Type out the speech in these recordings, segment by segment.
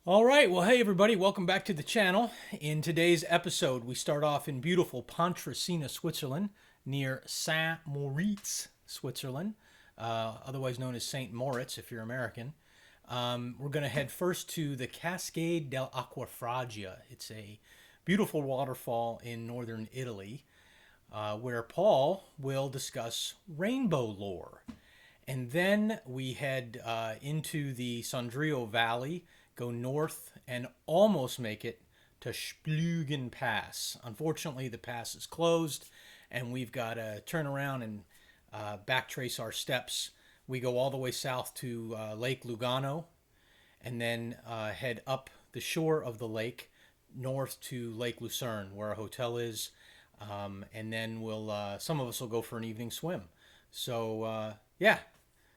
All right, well, hey everybody, welcome back to the channel. In today's episode, we start off in beautiful Pontresina, Switzerland, near Saint Moritz, Switzerland, otherwise known as St. Moritz if you're American. We're going to head first to the Cascade dell'Acqua Fraggia. It's a beautiful waterfall in northern Italy, where Paul will discuss rainbow lore. And then we head into the Sondrio Valley, go north, and almost make it to Splugen Pass. Unfortunately, the pass is closed, and we've got to turn around and backtrace our steps. We go all the way south to Lake Lugano, and then head up the shore of the lake north to Lake Lucerne, where our hotel is. And then some of us will go for an evening swim. So, yeah,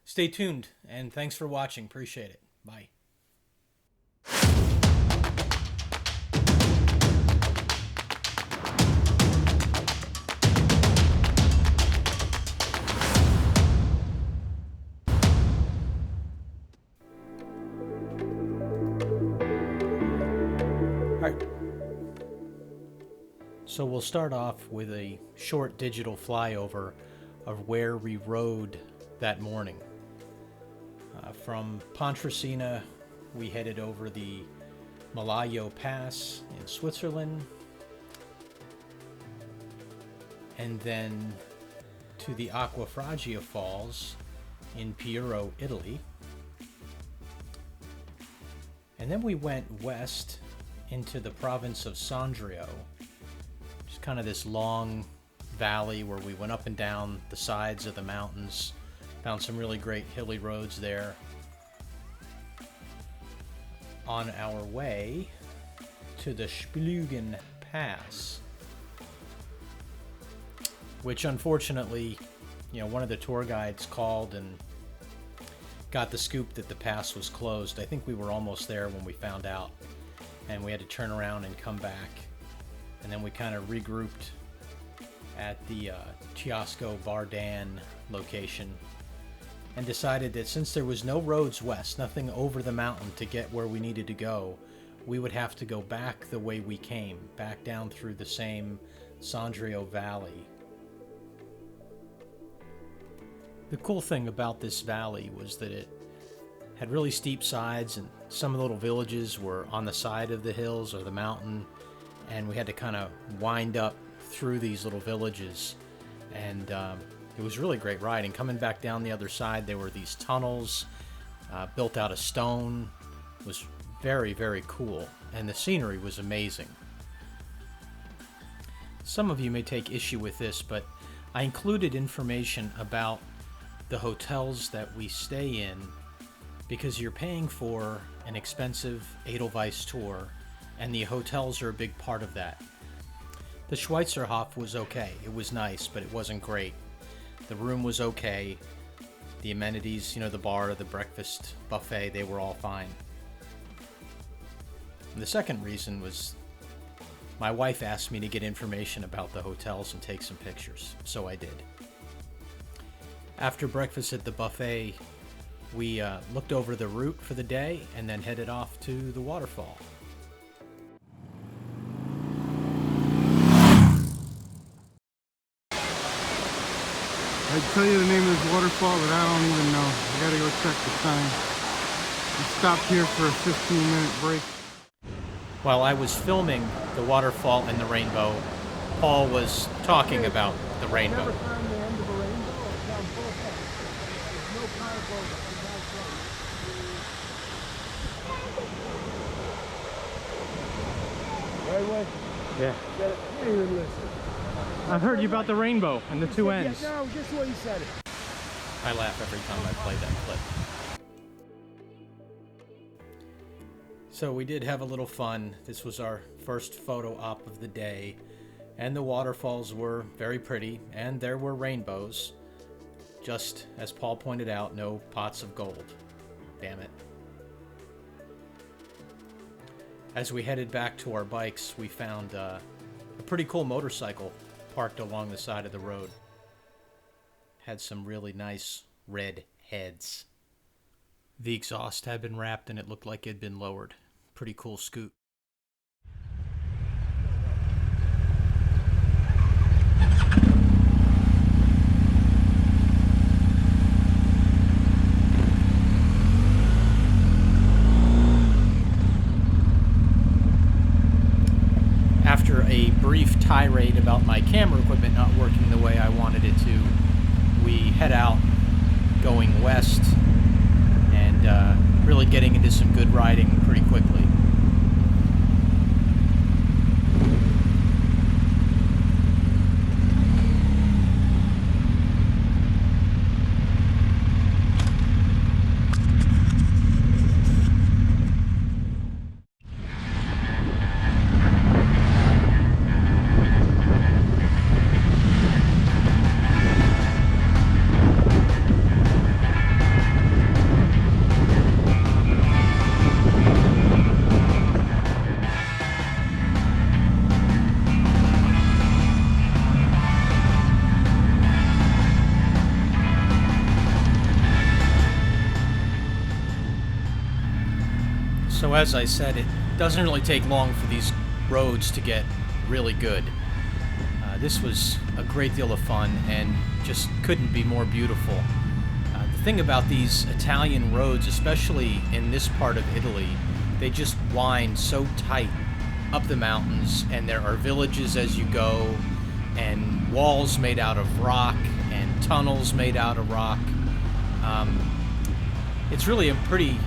stay tuned, and thanks for watching. Appreciate it. Bye. All right. So we'll start off with a short digital flyover of where we rode that morning. From Pontresina, we headed over the Maloja Pass in Switzerland, and then to the Acqua Fraggia Falls in Piero, Italy. And then we went west into the province of Sondrio, just kind of this long valley where we went up and down the sides of the mountains, found some really great hilly roads there. On our way to the Splugen Pass, which unfortunately, one of the tour guides called and got the scoop that the pass was closed. I think we were almost there when we found out, and we had to turn around and come back. And then we kind of regrouped at the Chiasco Bardan location and decided that since there was no roads west, nothing over the mountain to get where we needed to go, we would have to go back the way we came, back down through the same Sondrio Valley. The cool thing about this valley was that it had really steep sides, and some of the little villages were on the side of the hills or the mountain, and we had to kind of wind up through these little villages, and it was really great riding. Coming back down the other side, there were these tunnels built out of stone. It was very, very cool, and the scenery was amazing. Some of you may take issue with this, but I included information about the hotels that we stay in because you're paying for an expensive Edelweiss tour, and the hotels are a big part of that. The Schweizerhof was okay. It was nice, but it wasn't great. The room was okay. The amenities, the bar, the breakfast buffet, they were all fine. And the second reason was my wife asked me to get information about the hotels and take some pictures, so I did. After breakfast at the buffet, we looked over the route for the day and then headed off to the waterfall. I'd tell you the name of this waterfall, but I don't even know. I gotta go check the sign. We stopped here for a 15-minute break. While I was filming the waterfall and the rainbow, Paul was talking about the rainbow. Never found the end of a rainbow. It's down full effect. There's no carnival. Right way. Yeah. Get it. You didn't even listen. I've heard you about the rainbow and the two ends. No, just what you said it. I laugh every time I play that clip. So we did have a little fun. This was our first photo op of the day, and the waterfalls were very pretty, and there were rainbows. Just as Paul pointed out, no pots of gold. Damn it. As we headed back to our bikes, we found a pretty cool motorcycle parked along the side of the road. Had some really nice red heads. The exhaust had been wrapped and it looked like it had been lowered. pretty cool scoot. After a brief tirade about my camera equipment not working the way I wanted it to, we head out going west and really getting into some good riding pretty quickly. So as I said, it doesn't really take long for these roads to get really good. This was a great deal of fun and just couldn't be more beautiful. The thing about these Italian roads, especially in this part of Italy, they just wind so tight up the mountains, and there are villages as you go, and walls made out of rock, and tunnels made out of rock. It's really a pretty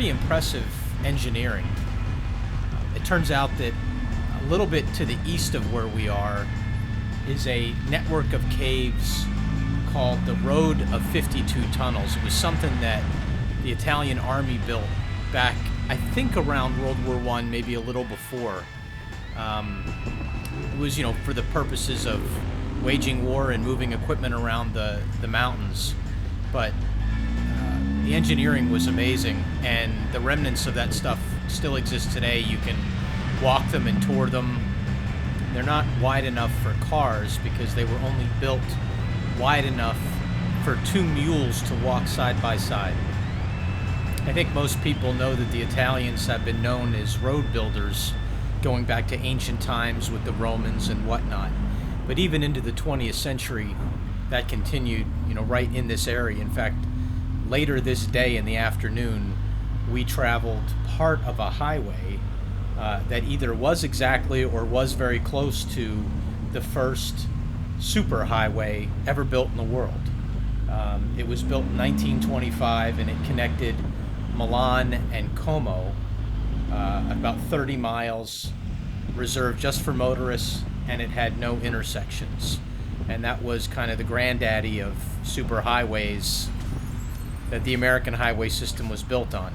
impressive engineering. It turns out that a little bit to the east of where we are is a network of caves called the Road of 52 Tunnels. It was something that the Italian army built back, I think, around World War I, maybe a little before. It was, for the purposes of waging war and moving equipment around the mountains. But the engineering was amazing, and the remnants of that stuff still exist today. You can walk them and tour them. They're not wide enough for cars because they were only built wide enough for two mules to walk side by side. I think most people know that the Italians have been known as road builders going back to ancient times with the Romans and whatnot. But even into the 20th century, that continued, right in this area. In fact, later this day in the afternoon, we traveled part of a highway that either was exactly or was very close to the first superhighway ever built in the world. It was built in 1925, and it connected Milan and Como, about 30 miles, reserved just for motorists, and it had no intersections. And that was kind of the granddaddy of superhighways that the American highway system was built on.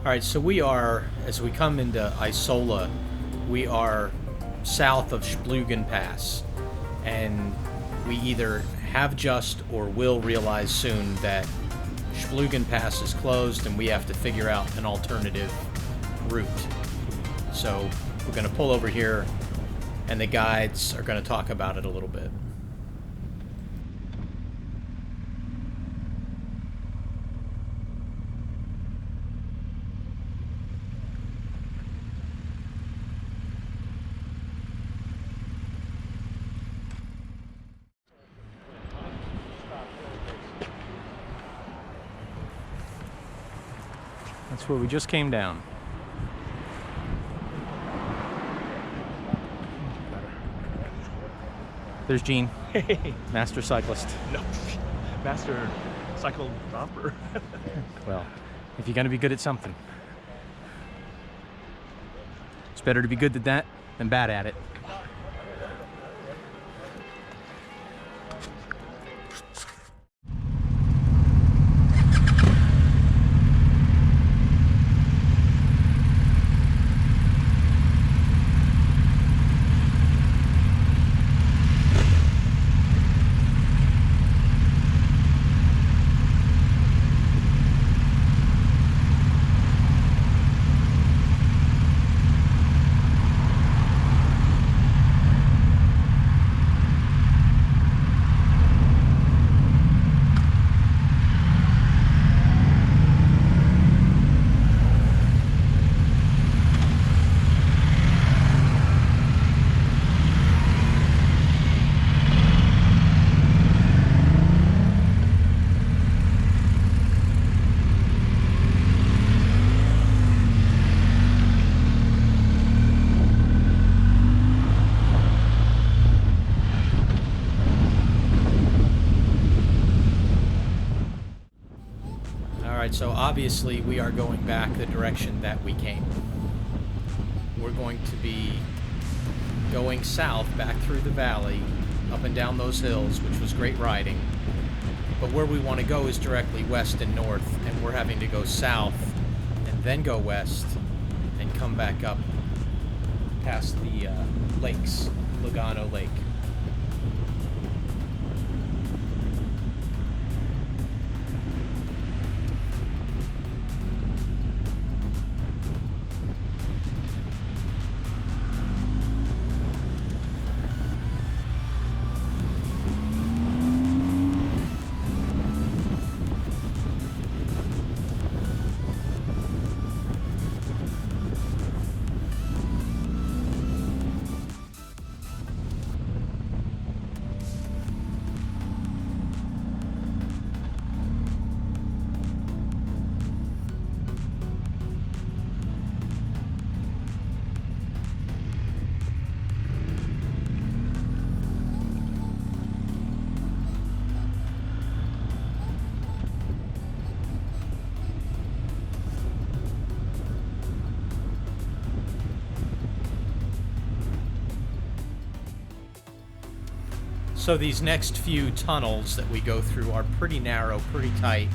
All right, so we are, as we come into Isola, we are south of Splugen Pass, and we either have just or will realize soon that Splugen Pass is closed and we have to figure out an alternative route. So we're going to pull over here and the guides are going to talk about it a little bit. That's where we just came down. There's Gene. Hey. Master cyclist. No, master cycle romper. Well, if you're going to be good at something, it's better to be good at that than bad at it. So obviously we are going back the direction that we came. We're going to be going south back through the valley, up and down those hills, which was great riding. But where we want to go is directly west and north, and we're having to go south and then go west and come back up past the lakes, Lugano Lake. So these next few tunnels that we go through are pretty narrow, pretty tight.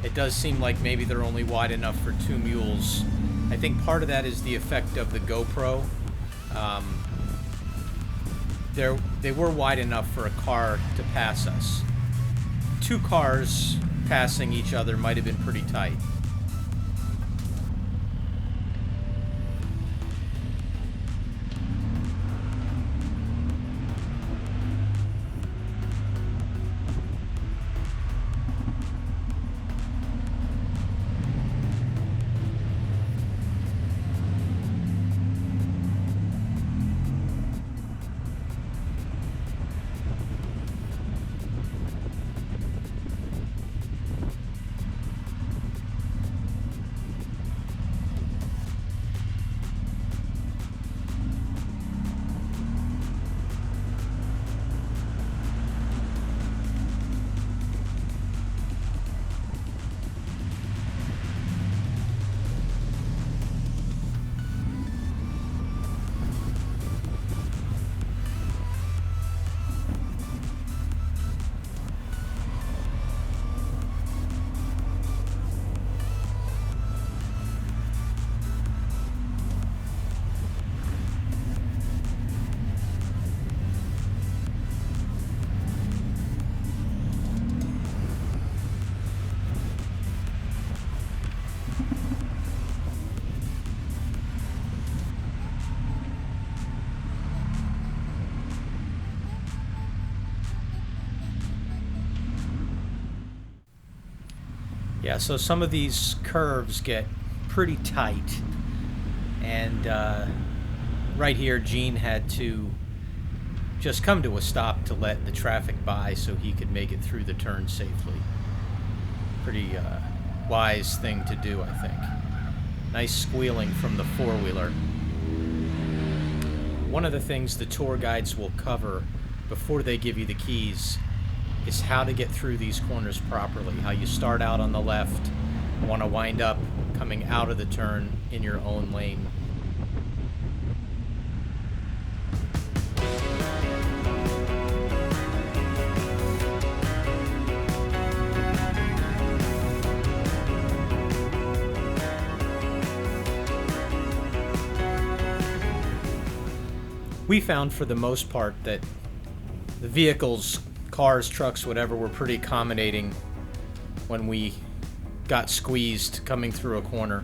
It does seem like maybe they're only wide enough for 2 mules. I think part of that is the effect of the GoPro. They were wide enough for a car to pass us. 2 cars passing each other might have been pretty tight. Yeah, so some of these curves get pretty tight, and right here Gene had to just come to a stop to let the traffic by so he could make it through the turn safely. Pretty wise thing to do, I think. Nice squealing from the four-wheeler. One of the things the tour guides will cover before they give you the keys is how to get through these corners properly, how you start out on the left, want to wind up coming out of the turn in your own lane. We found for the most part that the vehicles, cars, trucks, whatever, were pretty accommodating when we got squeezed coming through a corner.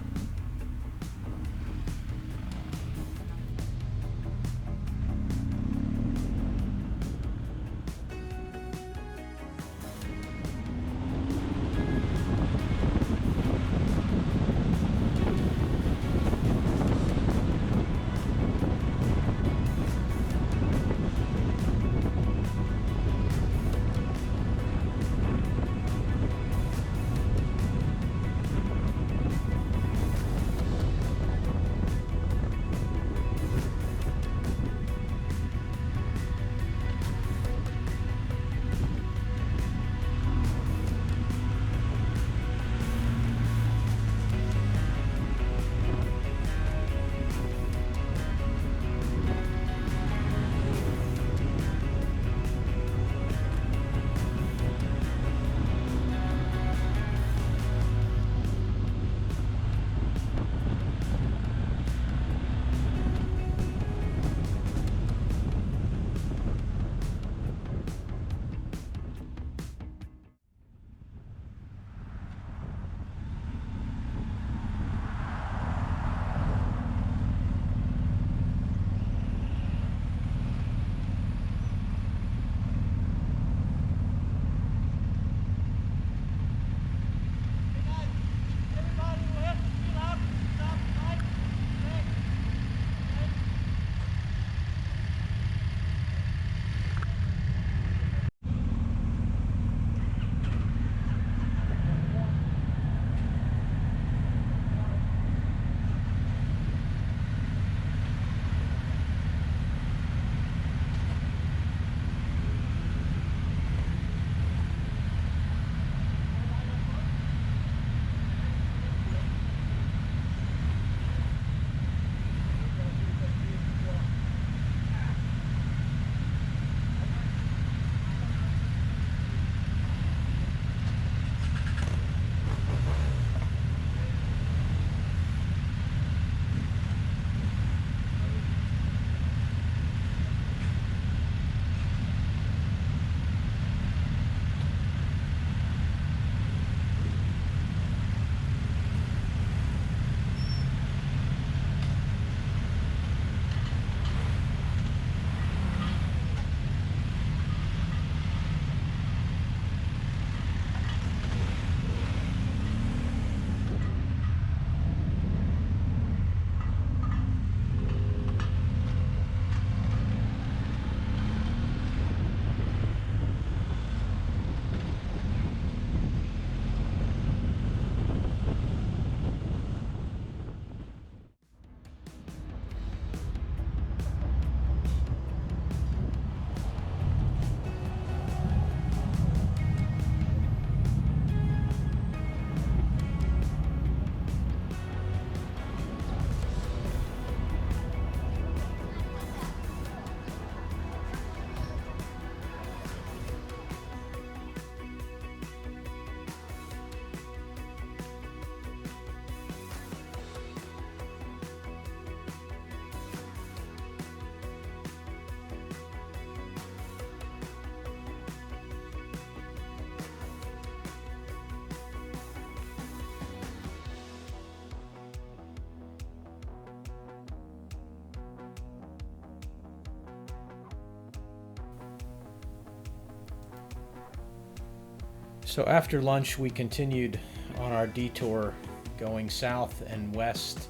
So after lunch, we continued on our detour going south and west,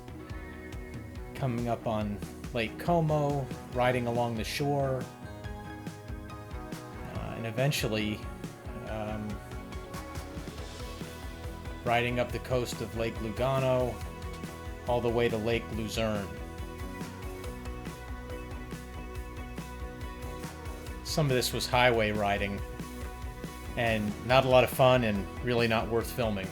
coming up on Lake Como, riding along the shore, and eventually riding up the coast of Lake Lugano all the way to Lake Luzerne. Some of this was highway riding and not a lot of fun and really not worth filming.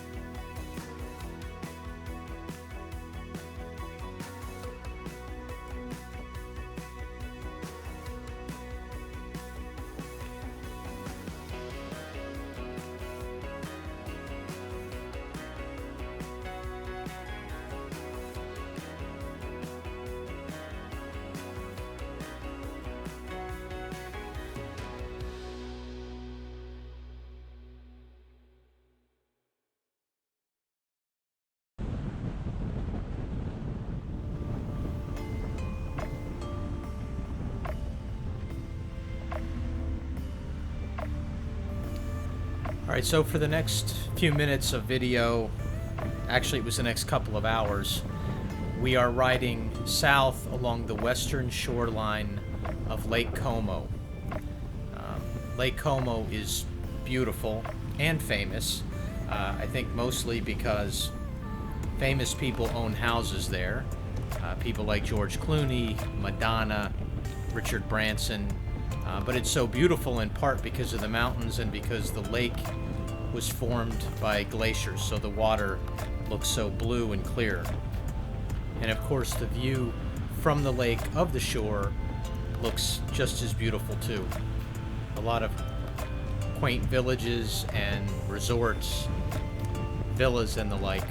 Alright, so for the next few minutes of video, actually it was the next couple of hours, we are riding south along the western shoreline of Lake Como. Lake Como is beautiful and famous, I think mostly because famous people own houses there. People like George Clooney, Madonna, Richard Branson. But it's so beautiful in part because of the mountains and because the lake was formed by glaciers, so the water looks so blue and clear. And of course the view from the lake of the shore looks just as beautiful too. A lot of quaint villages and resorts, villas and the like.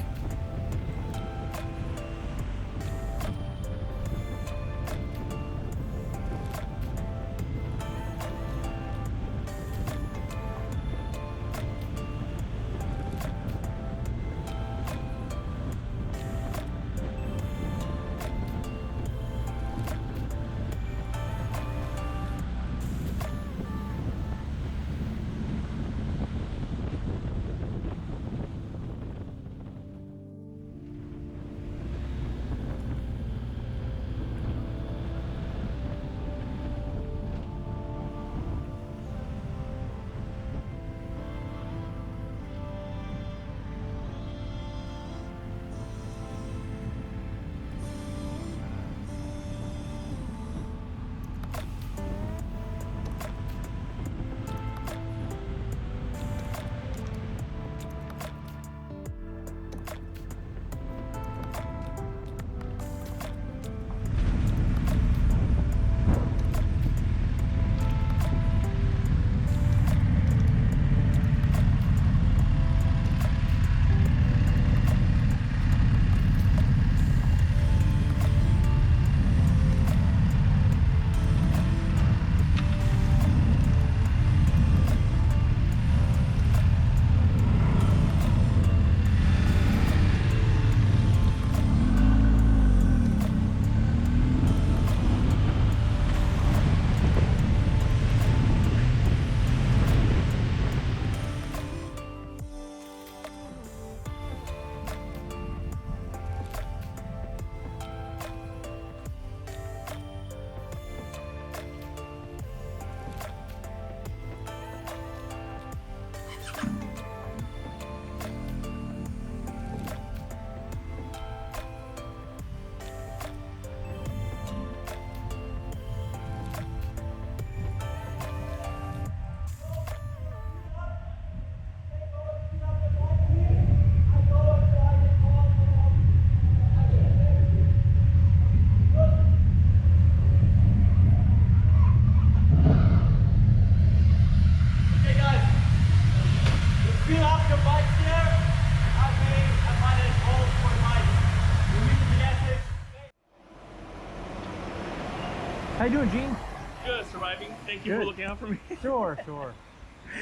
How you doing, Gene? Good, surviving. Thank you for looking out for me. Sure, sure.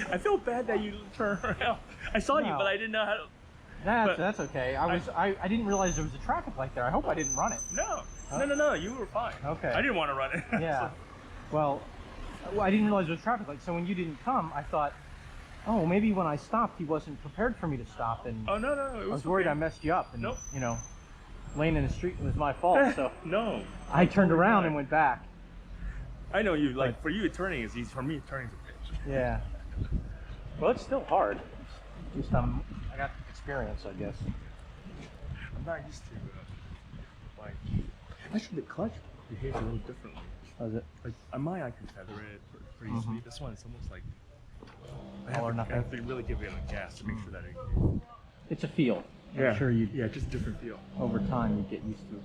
I feel bad that you turned around. I saw you, but I didn't know how to... That's okay. I didn't realize there was a traffic light there. I hope I didn't run it. No. No, you were fine. Okay. I didn't want to run it. Yeah. So. Well, I didn't realize there was traffic light, so when you didn't come, I thought, Oh, maybe when I stopped, he wasn't prepared for me to stop, and Oh no, it was I was worried okay. I messed you up, and Nope. you know, laying in the street was my fault. So No. I turned Totally around fine. and went back. I know you like But- for you turning is easy. For me, turning's a bitch. Yeah. Well, it's still hard. It's just I got experience, I guess. I'm not used to like. Actually, the clutch behaves a little differently. How's it? Like on mine, I can feather it pretty sweet. This one, it's almost like All or nothing. I have to really give it a gas to make sure that it. It's a feel. Yeah. I'm sure you just a different feel. over time you get used to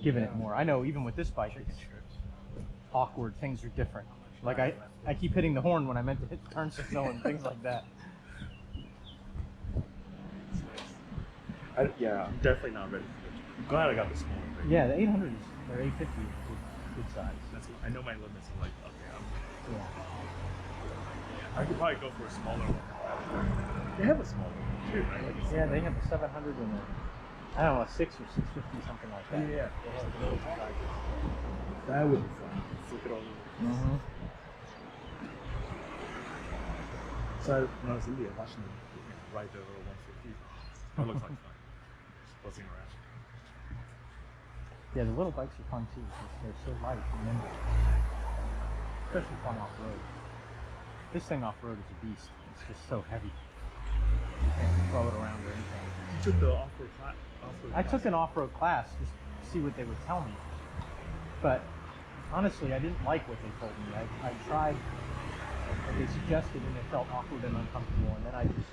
giving it more. I know even with this bike, it's awkward. Things are different. Like I keep hitting the horn when I meant to hit the turn signal and things like that. Yeah, I'm definitely not ready for it. I'm glad I got the smaller thing. Yeah, the 800 or 850 is good size. I know my limits. I'm like, okay, Yeah. I could probably go for a smaller one. They have a smaller one too, right? Like Yeah, they have the 700 and the, I don't know, a 6 or 650, something like that. Yeah. They have the little sizes. That would be fun. Flip it all over. So when I was in India, watching them ride the little 150, that looks like fun. Just buzzing around. Yeah, the little bikes are fun too because they're so light and nimble. Especially fun off-road. This thing off-road is a beast. It's just so heavy. You can't throw it around or anything. You took the off-road class? I took an off-road class just to see what they would tell me. But honestly, I didn't like what they told me. I tried what they suggested and it felt awkward and uncomfortable. And then I just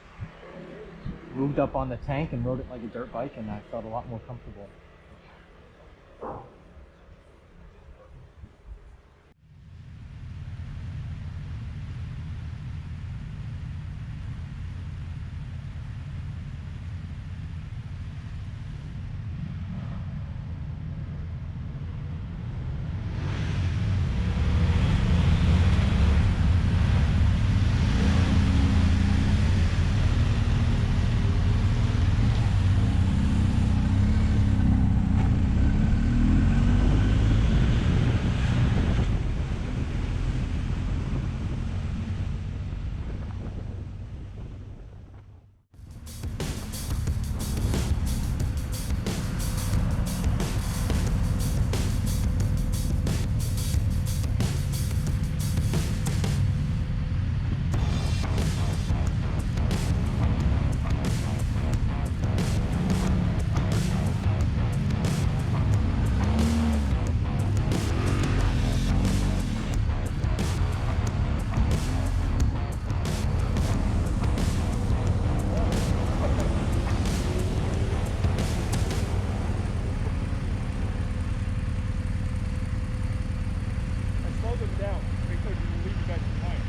moved up on the tank and rode it like a dirt bike and I felt a lot more comfortable.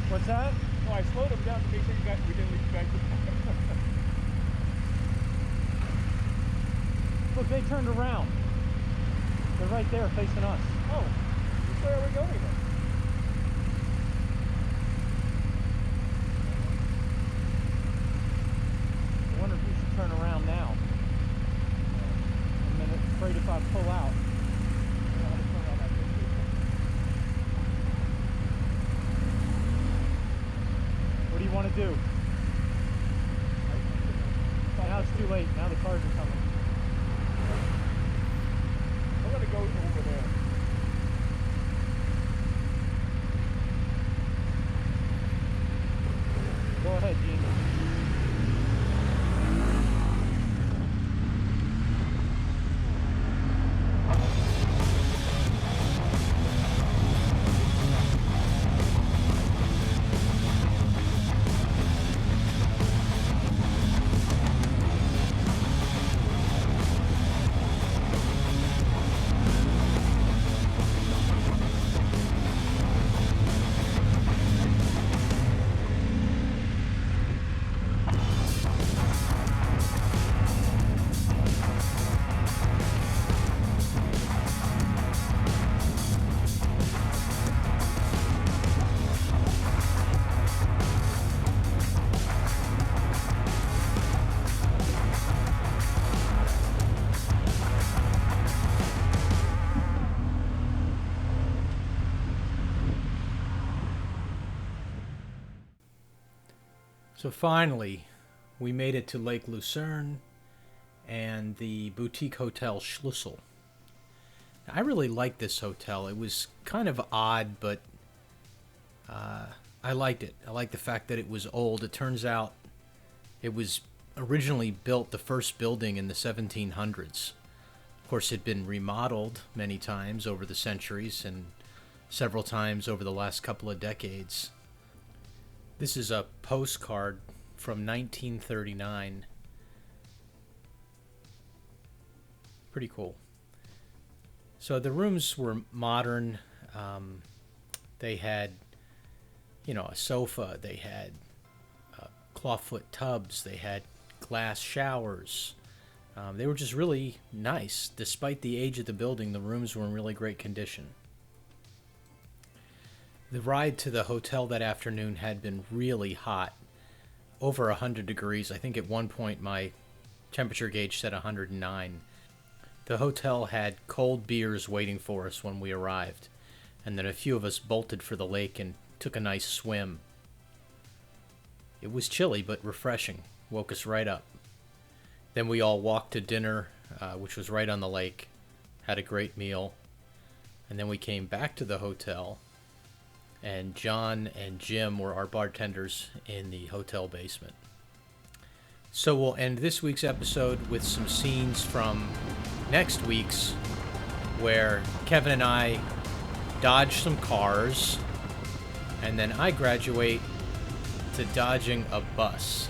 What's that? No, I slowed them down to make sure we didn't leave you guys behind. Look, they turned around. They're right there facing us. Oh, which way are we going then? I wonder if we should turn around now. I'm afraid if I pull out. What do you want to do? Now it's too late. Now the cars are coming. I'm gonna go over there. Go ahead, Gene. So finally, we made it to Lake Luzerne and the boutique hotel Schlüssel. I really liked this hotel. It was kind of odd, but I liked it. I liked the fact that it was old. It turns out it was originally built, the first building, in the 1700s. Of course, it had been remodeled many times over the centuries and several times over the last couple of decades. This is a postcard from 1939. Pretty cool. So the rooms were modern. They had, a sofa. They had clawfoot tubs. They had glass showers. They were just really nice. Despite the age of the building, the rooms were in really great condition. The ride to the hotel that afternoon had been really hot, over 100 degrees. I think at one point my temperature gauge said 109. The hotel had cold beers waiting for us when we arrived, and then a few of us bolted for the lake and took a nice swim. It was chilly but refreshing, woke us right up. Then we all walked to dinner, which was right on the lake, had a great meal, and then we came back to the hotel, and John and Jim were our bartenders in the hotel basement. So we'll end this week's episode with some scenes from next week's, where Kevin and I dodge some cars, and then I graduate to dodging a bus.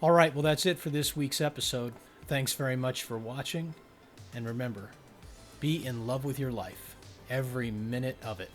All right, well, that's it for this week's episode. Thanks very much for watching, and remember, be in love with your life, every minute of it.